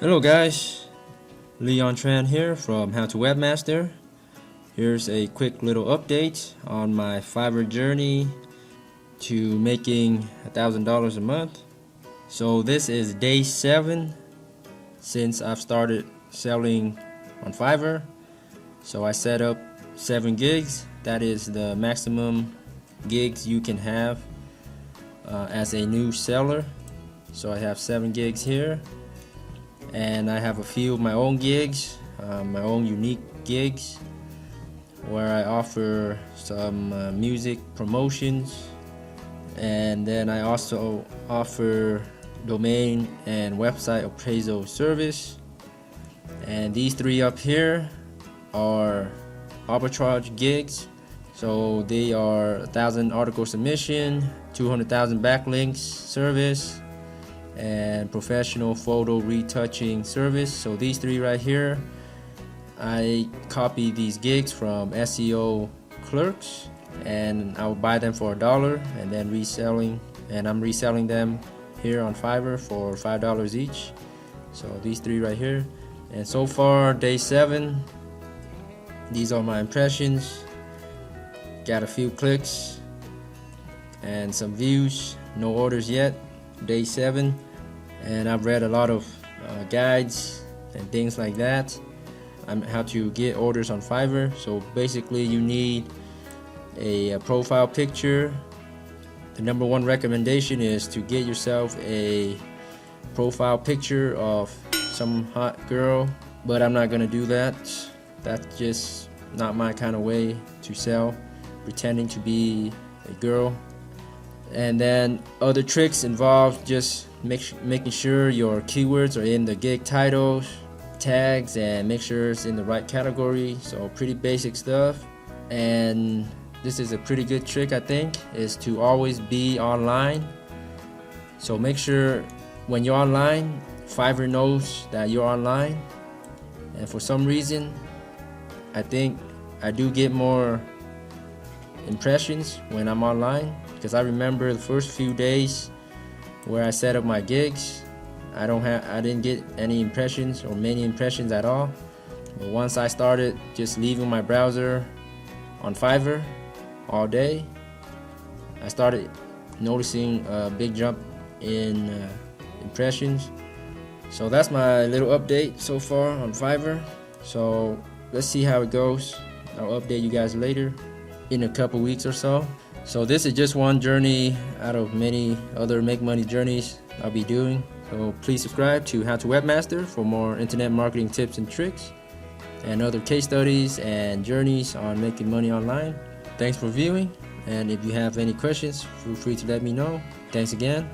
Hello guys, Leon Tran here from How to Webmaster. Here's a quick little update on my Fiverr journey to making $1,000 a month. So this is day 7 since I've started selling on Fiverr. So I set up 7 gigs. That is the maximum gigs you can have as a new seller. So I have 7 gigs here, and I have a few of my own gigs, my own unique gigs, where I offer some music promotions, and then I also offer domain and website appraisal service. And these 3 up here are arbitrage gigs. So they are 1,000 article submission, 200,000 backlinks service, and professional photo retouching service. So these 3 right here, I copy these gigs from SEO clerks, and I will buy them for $1 and then I'm reselling them here on Fiverr for $5 each. So these 3 right here. And so far, day 7, these are my impressions. Got a few clicks and some views, no orders yet. Day 7, and I've read a lot of guides and things like that on how to get orders on Fiverr. So basically you need a profile picture. The number 1 recommendation is to get yourself a profile picture of some hot girl, but I'm not gonna do that. That's just not my kind of way to sell, pretending to be a girl. And then other tricks involve just making sure your keywords are in the gig titles, tags, and make sure it's in the right category. So pretty basic stuff. And this is a pretty good trick, I think, is to always be online. So make sure when you're online, Fiverr knows that you're online. And for some reason, I think I do get more impressions when I'm online, because I remember the first few days where I set up my gigs, I didn't get any impressions or many impressions at all. But once I started just leaving my browser on Fiverr all day, I started noticing a big jump in impressions. So that's my little update so far on Fiverr. So let's see how it goes. I'll update you guys later in a couple weeks or so. So this is just one journey out of many other make money journeys I'll be doing. So please subscribe to How to Webmaster for more internet marketing tips and tricks and other case studies and journeys on making money online. Thanks for viewing, and if you have any questions, feel free to let me know. Thanks again.